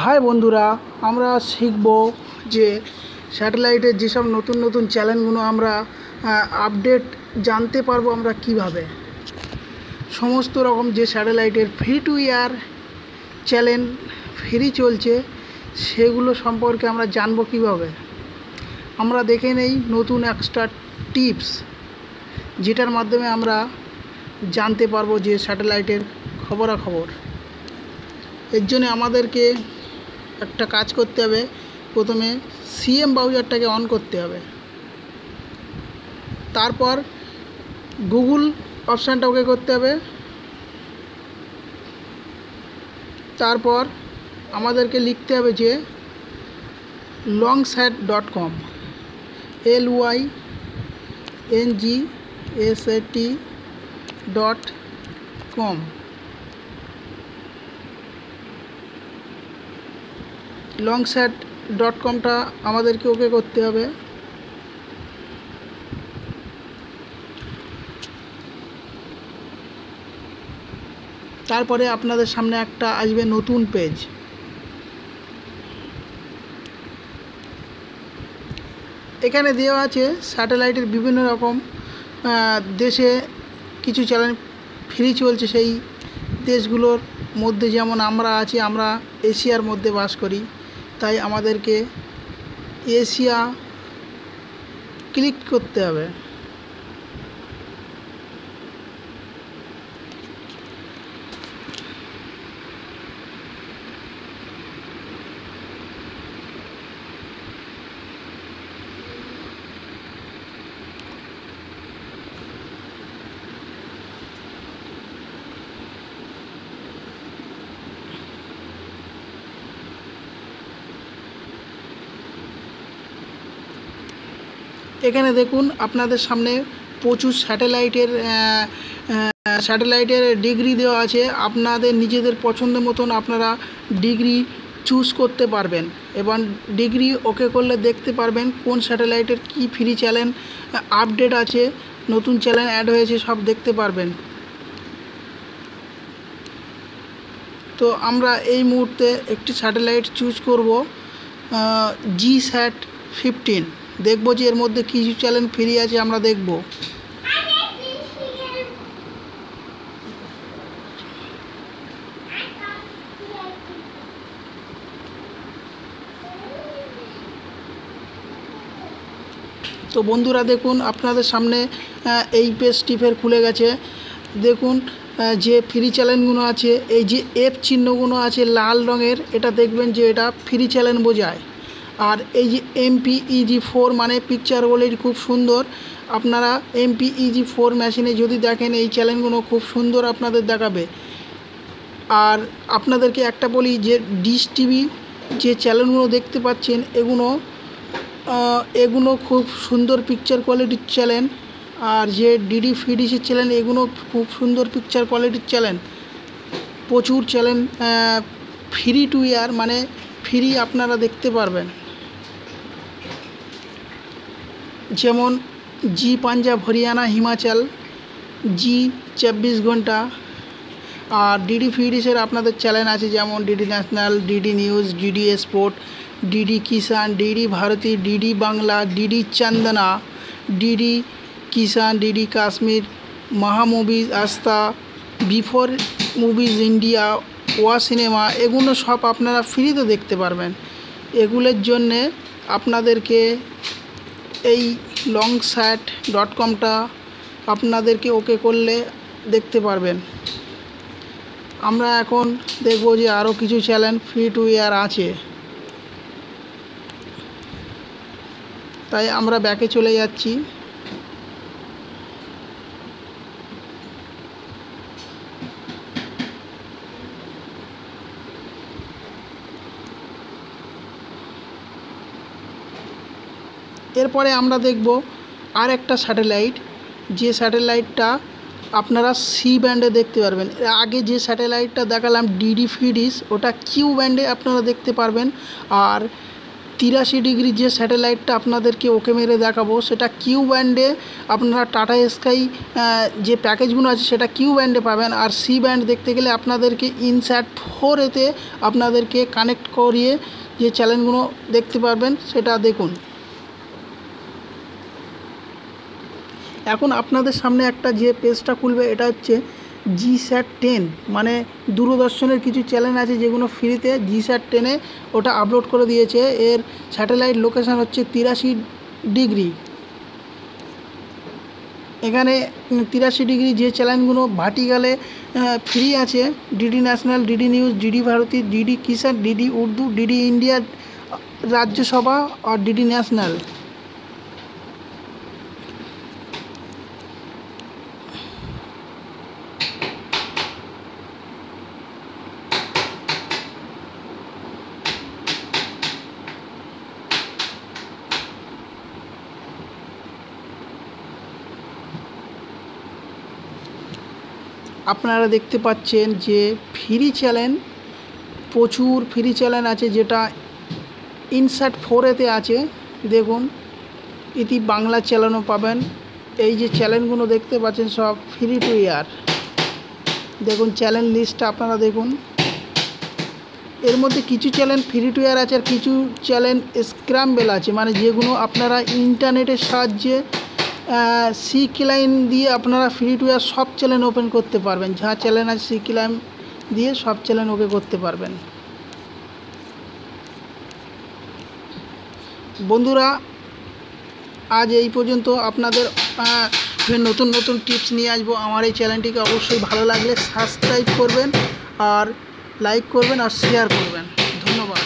High বন্ধুরা, আমরা শিখব যে স্যাটেলাইটের যেসব নতুন নতুন চ্যানেলগুলো আমরা আপডেট জানতে পারবো আমরা কিভাবে। সমস্ত রকম যে স্যাটেলাইটের free to air channel free চলছে সেগুলো সম্পর্কে আমরা জানবো কিভাবে। আমরা দেখে নেই নতুন একটা টিপস, যেটার মাধ্যমে আমরা জানতে পারবো যে স্যাটেলাইটের খবরাখবর। এর জন্য আমাদেরকে একটা কাজ করতে হবে। প্রথমে সিএম ব্রাউজারটাকে অন করতে হবে, তারপর গুগল অপশানটা ওকে করতে হবে, তারপর আমাদেরকে লিখতে হবে যে longsat.com LYNGSAT.com। longsat.comটা আমাদেরকে ওকে করতে হবে। তারপরে আপনাদের সামনে একটা আসবে নতুন পেজ। এখানে দেওয়া আছে স্যাটেলাইটের বিভিন্ন রকম দেশে কিছু চ্যানেল ফ্রি চলছে। সেই দেশগুলোর মধ্যে যেমন আমরা আছি, আমরা এশিয়ার মধ্যে বাস করি, তাই আমাদেরকে এশিয়া ক্লিক করতে হবে। এখানে দেখুন আপনাদের সামনে প্রচুর স্যাটেলাইটের ডিগ্রি দেওয়া আছে। আপনাদের নিজেদের পছন্দ মতন আপনারা ডিগ্রি চুজ করতে পারবেন এবং ডিগ্রি ওকে করলে দেখতে পারবেন কোন স্যাটেলাইটের কি ফ্রি চ্যানেল আপডেট আছে, নতুন চ্যানেল অ্যাড হয়েছে, সব দেখতে পারবেন। তো আমরা এই মুহূর্তে একটি স্যাটেলাইট চুজ করব, GSAT-15। দেখব যে এর মধ্যে কিছু চ্যানেল ফ্রি আছে, আমরা দেখব। তো বন্ধুরা দেখুন আপনাদের সামনে এই পেজ টিপের খুলে গেছে। দেখুন যে ফ্রি চ্যানেলগুলো আছে, এই যে এফ চিহ্নগুলো আছে লাল রঙের, এটা দেখবেন যে এটা ফ্রি চ্যানেল বোঝায়। আর এই যে MPEG-4 মানে পিকচার কোয়ালিটি খুব সুন্দর। আপনারা MPEG-4 মেশিনে যদি দেখেন এই চ্যানেলগুলো খুব সুন্দর আপনাদের দেখাবে। আর আপনাদেরকে একটা বলি যে ডিশ টিভি যে চ্যানেলগুলো দেখতে পাচ্ছেন এগুলো খুব সুন্দর পিকচার কোয়ালিটির চ্যানেল। আর যে ডিডি ফিডিসের চ্যানেল এগুলো খুব সুন্দর পিকচার কোয়ালিটির চ্যানেল। প্রচুর চ্যানেল ফ্রি টু এয়ার মানে ফ্রি আপনারা দেখতে পারবেন, যেমন জি পাঞ্জাব হরিয়ানা হিমাচল, জি 24 ঘন্টা। আর ডিডি ফিডিসের আপনাদের চ্যানেল আছে যেমন DD National, DD News, DD Sport, DD Kisan, DD Bharati, DD Bangla, DD Chandana, DD Kisan, DD Kashmir, Maha movies, Aastha, before movies India, wow cinema, এগুলো সব আপনারা ফ্রিতে দেখতে পারবেন। এগুলোর জন্যে আপনাদেরকে এই longsat.comটা আপনাদেরকে ওকে করলে দেখতে পারবেন। আমরা এখন দেখব যে আরও কিছু চ্যানেল ফ্রি টু এয়ার আছে, তাই আমরা ব্যাকে চলে যাচ্ছি। এরপরে আমরা দেখব আর একটা স্যাটেলাইট, যে স্যাটেলাইটটা আপনারা সি ব্যান্ডে দেখতে পারবেন। আগে যে স্যাটেলাইটটা দেখালাম ডিডি ফিডিস, ওটা কিউ ব্যান্ডে আপনারা দেখতে পারবেন। আর 83 ডিগ্রি যে স্যাটেলাইটটা আপনাদেরকে ওকে মেরে দেখাবো সেটা কিউ ব্যান্ডে আপনারা টাটা স্কাই যে প্যাকেজগুলো আছে সেটা কিউ ব্যান্ডে পাবেন। আর সি ব্যান্ড দেখতে গেলে আপনাদেরকে ইনস্যাট 4 আপনাদেরকে কানেক্ট করিয়ে যে চ্যানেলগুলো দেখতে পারবেন সেটা দেখুন। এখন আপনাদের সামনে একটা যে পেজটা খুলবে এটা হচ্ছে GSAT-10, মানে দূরদর্শনের কিছু চ্যানেল আছে যেগুলো ফ্রিতে GSAT-10 ওটা আপলোড করে দিয়েছে। এর স্যাটেলাইট লোকেশান হচ্ছে 83 ডিগ্রি। এখানে 83 ডিগ্রি যে চ্যানেলগুলো ভার্টিকালে ফ্রি আছে, DD National, DD News, DD Bharati, DD Kisan, DD Urdu, DD India Rajya Sabha আর ডিডি ন্যাশনাল। আপনারা দেখতে পাচ্ছেন যে ফ্রি চ্যানেল, প্রচুর ফ্রি চ্যানেল আছে যেটা ইনস্যাট 4 আছে। দেখুন ইতি বাংলা চ্যানেলও পাবেন। এই যে চ্যানেলগুলো দেখতে পাচ্ছেন সব ফ্রি টু এয়ার। দেখুন চ্যানেল লিস্টটা আপনারা দেখুন, এর মধ্যে কিছু চ্যানেল ফ্রি টু এয়ার আছে আর কিছু চ্যানেল স্ক্র্যাম্বল আছে, মানে যেগুলো আপনারা ইন্টারনেটের সাহায্যে সি ক্লাইন দিয়ে আপনারা ফ্রি টু এয়ার সব চ্যানেল ওপেন করতে পারবেন। যা চ্যানেল আছে সি ক্লাইন দিয়ে সব চ্যানেল ওকে করতে পারবেন। বন্ধুরা আজ এই পর্যন্ত। আপনাদের নতুন নতুন টিপস নিয়ে আসবো। আমার এই চ্যানেলটিকে অবশ্যই ভালো লাগলে সাবস্ক্রাইব করবেন আর লাইক করবেন আর শেয়ার করবেন। ধন্যবাদ।